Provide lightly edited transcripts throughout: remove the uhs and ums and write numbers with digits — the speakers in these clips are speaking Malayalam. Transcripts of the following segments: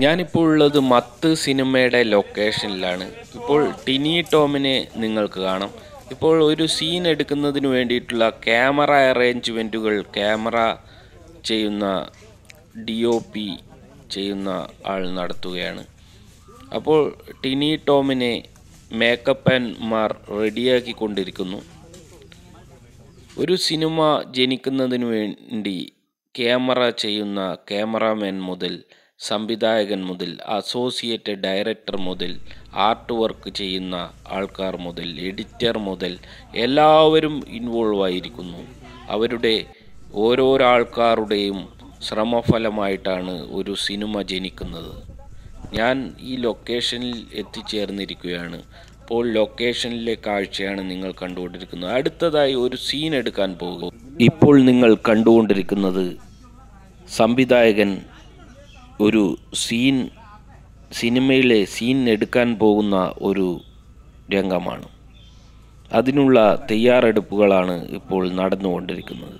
ഞാനിപ്പോൾ ഉള്ളത് മത്ത് സിനിമയുടെ ലൊക്കേഷനിലാണ്. ഇപ്പോൾ ടിനി ടോമിനെ നിങ്ങൾക്ക് കാണാം. ഇപ്പോൾ ഒരു സീൻ എടുക്കുന്നതിന് വേണ്ടിയിട്ടുള്ള ക്യാമറ അറേഞ്ച്മെൻറ്റുകൾ ക്യാമറ ചെയ്യുന്ന DOP ചെയ്യുന്ന ആൾ നടത്തുകയാണ്. അപ്പോൾ ടിനി ടോമിനെ മേക്കപ്പ് മാർ റെഡിയാക്കിക്കൊണ്ടിരിക്കുന്നു. ഒരു സിനിമ ജനിക്കുന്നതിന് വേണ്ടി ക്യാമറ ചെയ്യുന്ന ക്യാമറാമാൻ മുതൽ സംവിധായകൻ മുതൽ അസോസിയേറ്റ് ഡയറക്ടർ മുതൽ ആർട്ട് വർക്ക് ചെയ്യുന്ന ആൾക്കാർ മുതൽ എഡിറ്റർ മുതൽ എല്ലാവരും ഇൻവോൾവ് ആയിരിക്കുന്നു. അവരുടെ ഓരോരോ ആൾക്കാരുടെയും ശ്രമഫലമായിട്ടാണ് ഒരു സിനിമ ജനിക്കുന്നത്. ഞാൻ ഈ ലൊക്കേഷനിൽ എത്തിച്ചേർന്നിരിക്കുകയാണ്. ഇപ്പോൾ ലൊക്കേഷനിലെ കാഴ്ചയാണ് നിങ്ങൾ കണ്ടുകൊണ്ടിരിക്കുന്നത്. അടുത്തതായി ഒരു സീൻ എടുക്കാൻ പോകും. ഇപ്പോൾ നിങ്ങൾ കണ്ടുകൊണ്ടിരിക്കുന്നത് സംവിധായകൻ ഒരു സിനിമയിലെ സീൻ എടുക്കാൻ പോകുന്ന ഒരു രംഗമാണ്. അതിനുള്ള തയ്യാറെടുപ്പുകളാണ് ഇപ്പോൾ നടന്നുകൊണ്ടിരിക്കുന്നത്.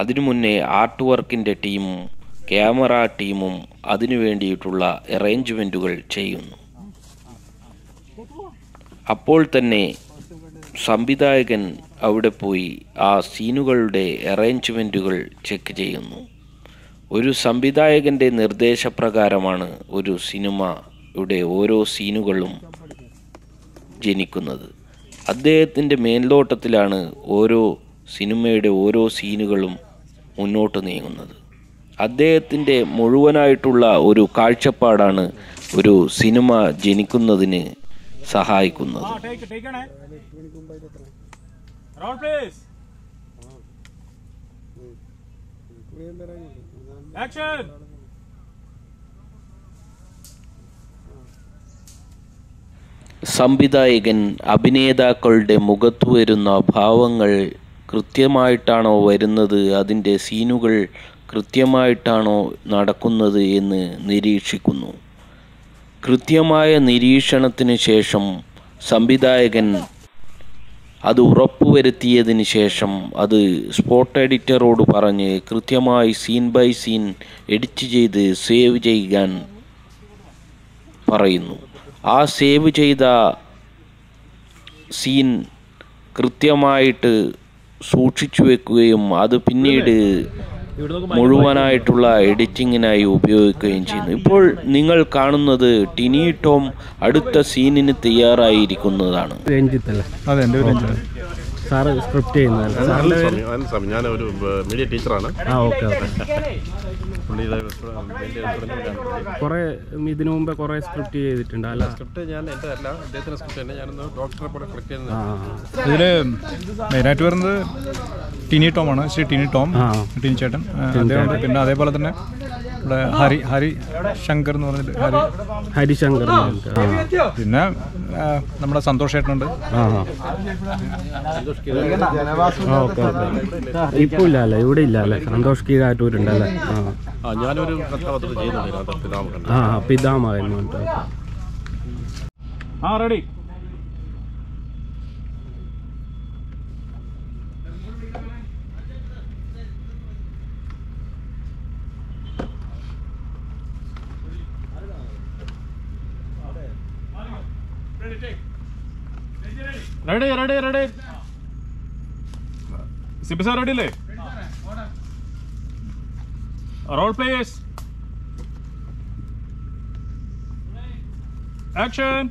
അതിനു മുന്നേ ആർട്ട് വർക്കിൻ്റെ ടീമും ക്യാമറ ടീമും അതിനു വേണ്ടിയിട്ടുള്ള അറേഞ്ച്മെൻറ്റുകൾ ചെയ്യുന്നു. അപ്പോൾ തന്നെ സംവിധായകൻ അവിടെ പോയി ആ സീനുകളുടെ അറേഞ്ച്മെൻറ്റുകൾ ചെക്ക് ചെയ്യുന്നു. ഒരു സംവിധായകൻ്റെ നിർദ്ദേശപ്രകാരമാണ് ഒരു സിനിമയുടെ ഓരോ സീനുകളും ജനിക്കുന്നത്. അദ്ദേഹത്തിൻ്റെ മേൽനോട്ടത്തിലാണ് ഓരോ സിനിമയുടെ ഓരോ സീനുകളും മുന്നോട്ട് നീങ്ങുന്നത്. അദ്ദേഹത്തിൻ്റെ മുഴുവനായിട്ടുള്ള ഒരു കാഴ്ചപ്പാടാണ് ഒരു സിനിമ ജനിക്കുന്നതിന് സഹായിക്കുന്നത്. സംവിധായകൻ അഭിനേതാക്കളുടെ മുഖത്തു വരുന്ന ഭാവങ്ങൾ കൃത്യമായിട്ടാണോ വരുന്നത്, അതിൻ്റെ സീനുകൾ കൃത്യമായിട്ടാണോ നടക്കുന്നത് എന്ന് നിരീക്ഷിക്കുന്നു. കൃത്യമായ നിരീക്ഷണത്തിന് ശേഷം സംവിധായകൻ അത് ഉറപ്പുവരുത്തിയതിന് ശേഷം അത് സ്പോട്ട് എഡിറ്ററോട് പറഞ്ഞ് കൃത്യമായി സീൻ ബൈ സീൻ എഡിറ്റ് ചെയ്ത് സേവ് ചെയ്യാൻ പറയുന്നു. ആ സേവ് ചെയ്ത സീൻ കൃത്യമായിട്ട് സൂക്ഷിച്ചു വെക്കുകയും അത് പിന്നീട് മുഴുവനായിട്ടുള്ള എഡിറ്റിങ്ങിനായി ഉപയോഗിക്കുകയും ചെയ്യുന്നു. ഇപ്പോൾ നിങ്ങൾ കാണുന്നത് ടിനി ടോം അടുത്ത സീനിന് തയ്യാറായിരിക്കുന്നതാണ്. സാറ് സ്ക്രിപ്റ്റ് ചെയ്യുന്നതാണ്. ഞാനൊരു മീഡിയ ടീച്ചറാണ്. കുറേ ഇതിനു മുമ്പേ കുറേ സ്ക്രിപ്റ്റ് ചെയ്തിട്ടുണ്ട് അല്ല? സ്ക്രിപ്റ്റ് ഞാൻ എൻ്റെ അല്ല, അദ്ദേഹത്തിൻ്റെ സ്ക്രിപ്റ്റ് തന്നെ. ഞാനൊന്ന് ഡോക്ടറെ പോലെ കളക്ട് ചെയ്യുന്നത്. ഇതിൽ മെയിനായിട്ട് വരുന്നത് ടിനി ടോം ആണ്. ശ്രീ ടിനി ടോം, ടിനി ചേട്ടൻ അദ്ദേഹം. പിന്നെ അതേപോലെ തന്നെ ഇവിടെ ഹരി ശങ്കർ എന്ന് പറഞ്ഞിട്ട് ഹരിശങ്കർ. പിന്നെ നമ്മുടെ സന്തോഷ് ചേട്ടനുണ്ട്. ഇപ്പൊ ഇല്ല അല്ലേ? ഇവിടെ ഇല്ല അല്ലേ? സന്തോഷ് കീഴാറ്റൂരുണ്ടല്ലേ? ഞാനൊരു കഥാപാത്രം ചെയ്യുന്നുണ്ട്, പിതാമകൻ. Ready. Ready. Sibi sir ready അല്ലേ? Role players, action.